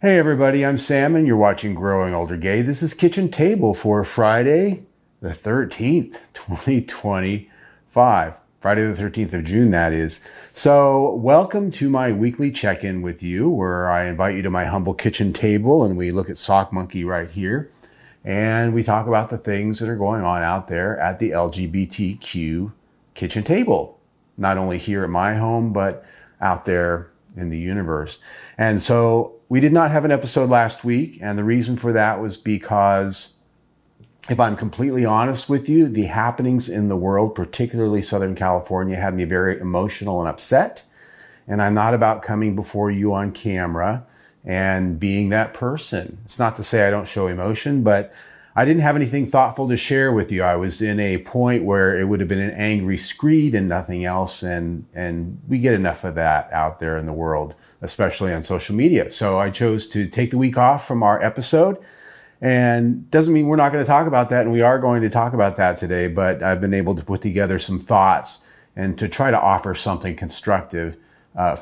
Hey everybody, I'm Sam and you're watching Growing Older Gay. This is Kitchen Table for Friday the 13th, 2025. Friday the 13th of June, that is. So welcome to my weekly check-in with you where I invite you to my humble kitchen table and we look at Sock Monkey right here. And we talk about the things that are going on out there at the LGBTQ kitchen table. Not only here at my home, but out there in the universe. And so we did not have an episode last week, and the reason for that was because, if I'm completely honest with you, the happenings in the world, particularly Southern California, had me very emotional and upset. And I'm not about coming before you on camera and being that person. It's not to say I don't show emotion, but I didn't have anything thoughtful to share with you. I was in a point where it would have been an angry screed and nothing else. And we get enough of that out there in the world, especially on social media. So I chose to take the week off from our episode. And doesn't mean we're not going to talk about that. And we are going to talk about that today. But I've been able to put together some thoughts and to try to offer something constructive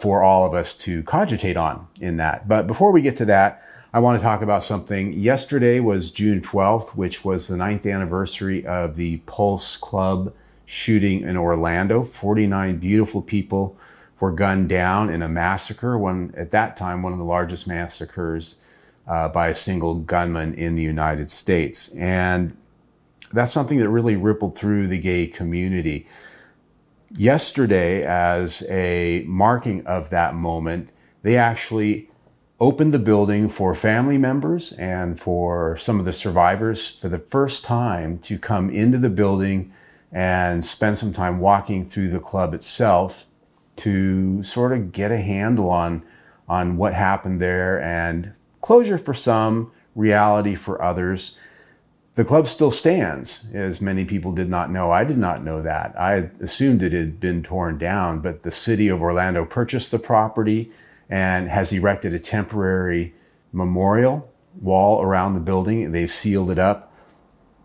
for all of us to cogitate on in that. But before we get to that, I want to talk about something. Yesterday was June 12th, which was the 9th anniversary of the Pulse Club shooting in Orlando. 49 beautiful people were gunned down in a massacre, at that time, one of the largest massacres by a single gunman in the United States. And that's something that really rippled through the gay community. Yesterday, as a marking of that moment, they actually opened the building for family members and for some of the survivors for the first time to come into the building and spend some time walking through the club itself to sort of get a handle on what happened there, and closure for some, reality for others. The club still stands, as many people did not know. I did not know that. I assumed it had been torn down, but the city of Orlando purchased the property and has erected a temporary memorial wall around the building. They've sealed it up.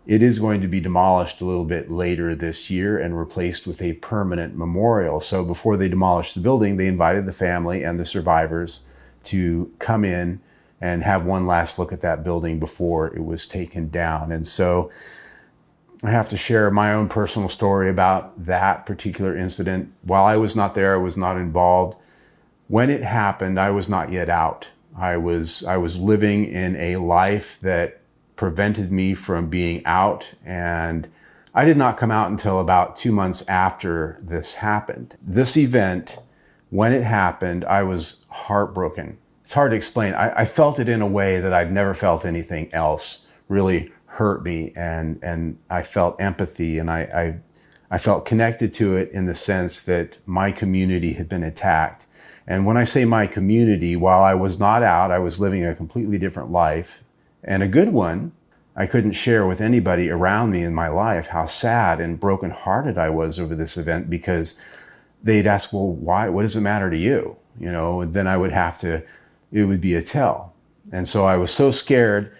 It is going to be demolished a little bit later this year and replaced with a permanent memorial. So before they demolished the building, they invited the family and the survivors to come in and have one last look at that building before it was taken down. And so I have to share my own personal story about that particular incident. While I was not there, I was not involved. When it happened, I was not yet out. I was living in a life that prevented me from being out, and I did not come out until about 2 months after this happened. This event, when it happened, I was heartbroken. It's hard to explain. I felt it in a way that I'd never felt anything else really hurt me, and I felt empathy, and I felt connected to it in the sense that my community had been attacked. And when I say my community, while I was not out, I was living a completely different life, and a good one. I couldn't share with anybody around me in my life how sad and brokenhearted I was over this event, because they'd ask, well, why? What does it matter to you? You know, and then I would have to, it would be a tell. And so I was so scared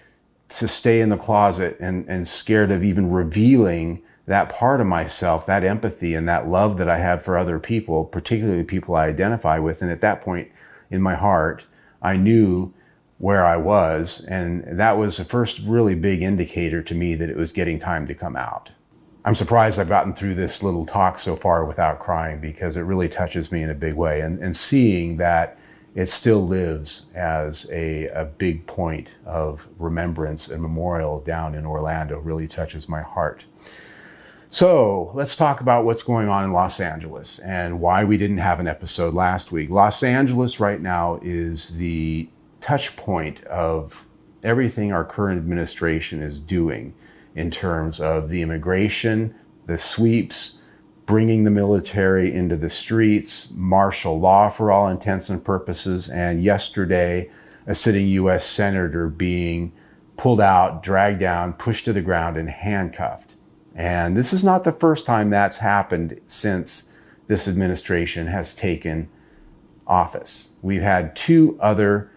to stay in the closet and scared of even revealing that part of myself, that empathy and that love that I have for other people, particularly people I identify with. And at that point in my heart, I knew where I was. And that was the first really big indicator to me that it was getting time to come out. I'm surprised I've gotten through this little talk so far without crying, because it really touches me in a big way. And seeing that it still lives as a big point of remembrance and memorial down in Orlando really touches my heart. So let's talk about what's going on in Los Angeles and why we didn't have an episode last week. Los Angeles right now is the touch point of everything our current administration is doing in terms of the immigration, the sweeps, bringing the military into the streets, martial law for all intents and purposes, and yesterday, a sitting U.S. senator being pulled out, dragged down, pushed to the ground, and handcuffed. And this is not the first time that's happened since this administration has taken office. We've had 2 other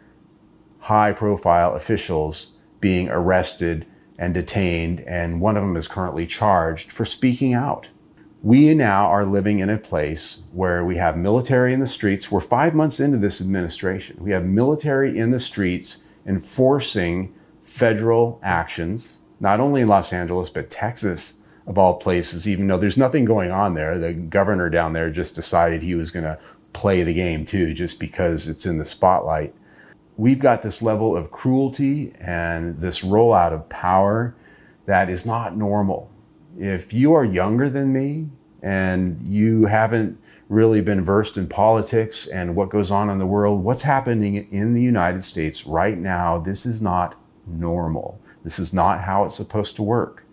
high-profile officials being arrested and detained, and one of them is currently charged for speaking out. We now are living in a place where we have military in the streets. We're 5 months into this administration. We have military in the streets enforcing federal actions, not only in Los Angeles, but Texas, of all places, even though there's nothing going on there. The governor down there just decided he was going to play the game too, just because it's in the spotlight. We've got this level of cruelty and this rollout of power that is not normal. If you are younger than me and you haven't really been versed in politics and what goes on in the world, what's happening in the United States right now, this is not normal. This is not how it's supposed to work.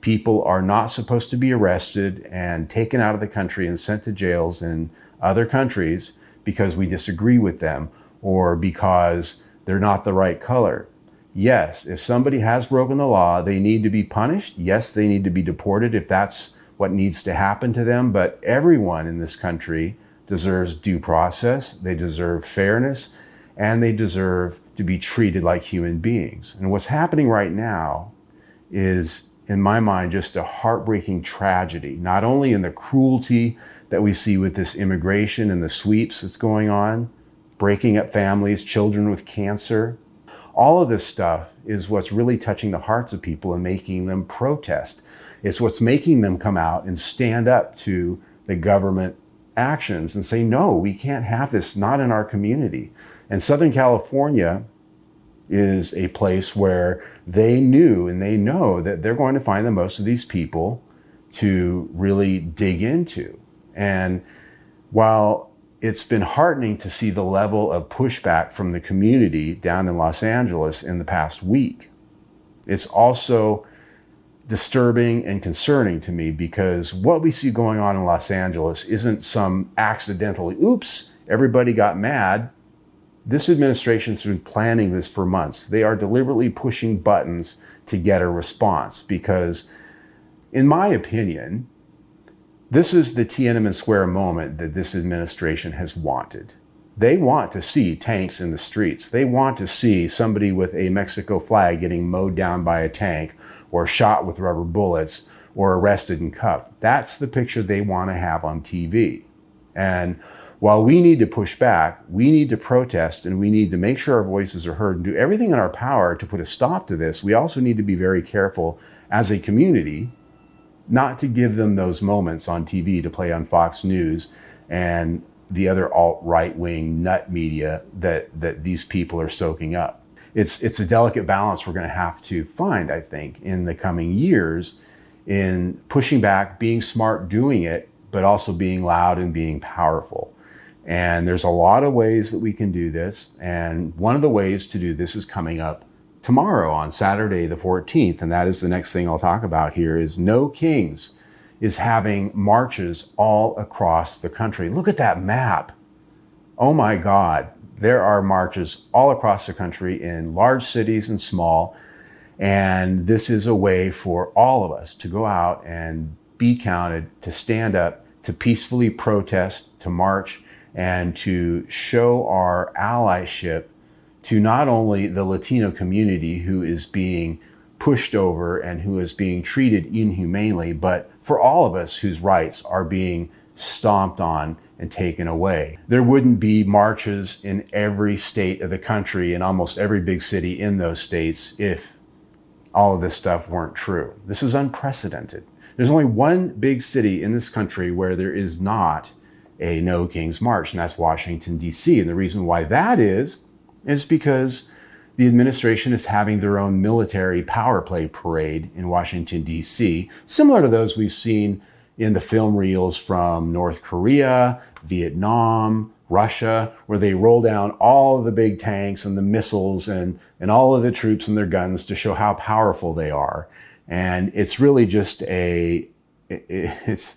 People are not supposed to be arrested and taken out of the country and sent to jails in other countries because we disagree with them or because they're not the right color. Yes, if somebody has broken the law, they need to be punished. Yes, they need to be deported if that's what needs to happen to them. But everyone in this country deserves due process. They deserve fairness, and they deserve to be treated like human beings. And what's happening right now is, in my mind, just a heartbreaking tragedy, not only in the cruelty that we see with this immigration and the sweeps that's going on, breaking up families, children with cancer. All of this stuff is what's really touching the hearts of people and making them protest. It's what's making them come out and stand up to the government actions and say, no, we can't have this, not in our community. And Southern California is a place where they knew and they know that they're going to find the most of these people to really dig into. And while it's been heartening to see the level of pushback from the community down in Los Angeles in the past week, it's also disturbing and concerning to me because what we see going on in Los Angeles isn't some accidental, oops, everybody got mad. This administration's been planning this for months. They are deliberately pushing buttons to get a response because, in my opinion, this is the Tiananmen Square moment that this administration has wanted. They want to see tanks in the streets. They want to see somebody with a Mexico flag getting mowed down by a tank or shot with rubber bullets or arrested and cuffed. That's the picture they want to have on TV. And while we need to push back, we need to protest, and we need to make sure our voices are heard and do everything in our power to put a stop to this, we also need to be very careful as a community not to give them those moments on TV to play on Fox News and the other alt-right-wing nut media that these people are soaking up. It's a delicate balance we're going to have to find, I think, in the coming years in pushing back, being smart, doing it, but also being loud and being powerful. And there's a lot of ways that we can do this. And one of the ways to do this is coming up tomorrow on Saturday the 14th, and that is the next thing I'll talk about here, is No Kings is having marches all across the country. Look at that map. Oh my God. There are marches all across the country in large cities and small, and this is a way for all of us to go out and be counted, to stand up, to peacefully protest, to march, and to show our allyship to not only the Latino community who is being pushed over and who is being treated inhumanely, but for all of us whose rights are being stomped on and taken away. There wouldn't be marches in every state of the country, in almost every big city in those states, if all of this stuff weren't true. This is unprecedented. There's only one big city in this country where there is not a No Kings March, and that's Washington, D.C. And the reason why that is because the administration is having their own military power play parade in Washington, D.C., similar to those we've seen in the film reels from North Korea, Vietnam, Russia, where they roll down all of the big tanks and the missiles and all of the troops and their guns to show how powerful they are. And it's really just it's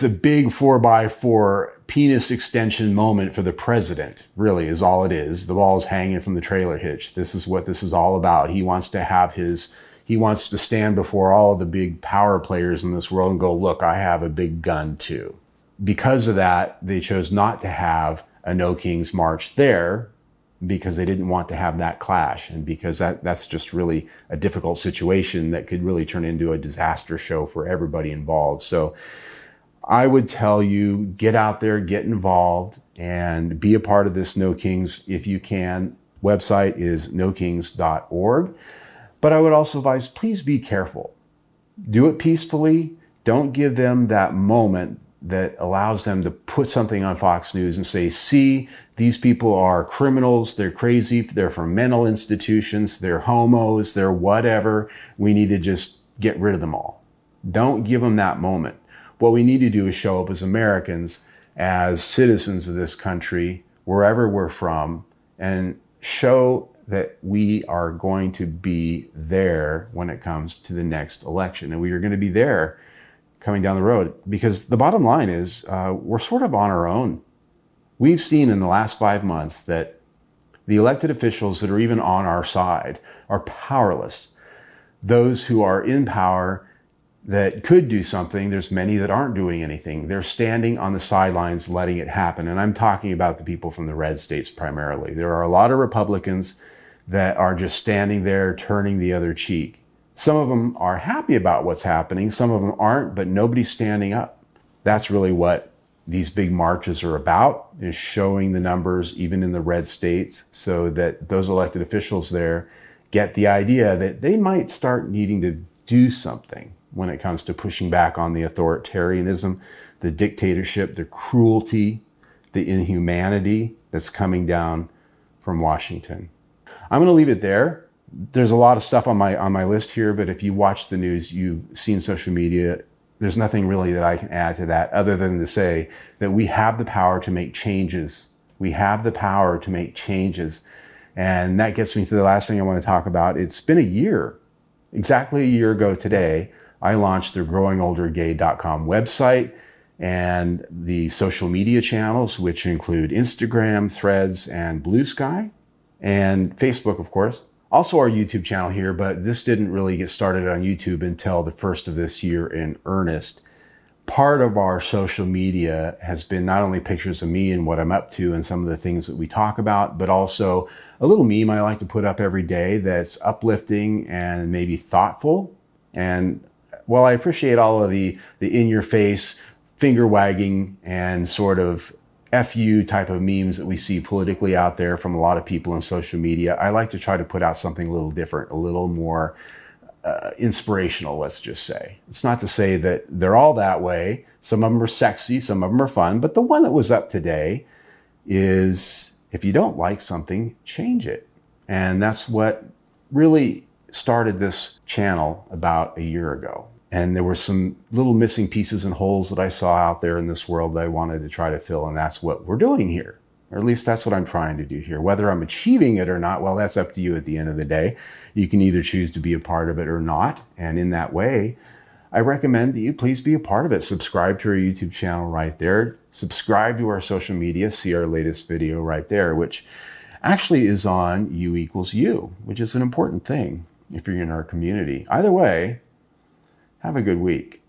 a big 4x4 penis extension moment for the president, really, is all it is. The ball's hanging from the trailer hitch. This is what this is all about. He wants to stand before all of the big power players in this world and go, look, I have a big gun too. Because of that, they chose not to have a No Kings March there. because they didn't want to have that clash, and because that's just really a difficult situation that could really turn into a disaster show for everybody involved. So I would tell you, get out there, get involved, and be a part of this No Kings if you can. Website is nokings.org. But I would also advise, please be careful. Do it peacefully. Don't give them that moment that allows them to put something on Fox News and say, see, these people are criminals, they're crazy, they're from mental institutions, they're homos, they're whatever. We need to just get rid of them all. Don't give them that moment. What we need to do is show up as Americans, as citizens of this country, wherever we're from, and show that we are going to be there when it comes to the next election. And we are going to be there coming down the road, because the bottom line is we're sort of on our own. We've seen in the last 5 months that the elected officials that are even on our side are powerless. Those who are in power that could do something, there's many that aren't doing anything. They're standing on the sidelines letting it happen. And I'm talking about the people from the red states primarily. There are a lot of Republicans that are just standing there turning the other cheek. Some of them are happy about what's happening. Some of them aren't, but nobody's standing up. That's really what these big marches are about, is showing the numbers even in the red states, so that those elected officials there get the idea that they might start needing to do something when it comes to pushing back on the authoritarianism, the dictatorship, the cruelty, the inhumanity that's coming down from Washington. I'm going to leave it there. There's a lot of stuff on my list here, but if you watch the news, you've seen social media, there's nothing really that I can add to that other than to say that we have the power to make changes. We have the power to make changes. And that gets me to the last thing I want to talk about. It's been a year, exactly a year ago today, I launched the growingoldergay.com website and the social media channels, which include Instagram, Threads, and Blue Sky, and Facebook, of course. Also our YouTube channel here, but this didn't really get started on YouTube until the first of this year in earnest. Part of our social media has been not only pictures of me and what I'm up to and some of the things that we talk about, but also a little meme I like to put up every day that's uplifting and maybe thoughtful. And while I appreciate all of the in-your-face, finger-wagging, and sort of FU type of memes that we see politically out there from a lot of people in social media, I like to try to put out something a little different, a little more inspirational, let's just say. It's not to say that they're all that way. Some of them are sexy, some of them are fun, but the one that was up today is, if you don't like something, change it. And that's what really started this channel about a year ago. And there were some little missing pieces and holes that I saw out there in this world that I wanted to try to fill. And that's what we're doing here. Or at least that's what I'm trying to do here. Whether I'm achieving it or not, well, that's up to you at the end of the day. You can either choose to be a part of it or not. And in that way, I recommend that you please be a part of it. Subscribe to our YouTube channel right there. Subscribe to our social media. See our latest video right there, which actually is on U=U, which is an important thing if you're in our community. Either way, have a good week.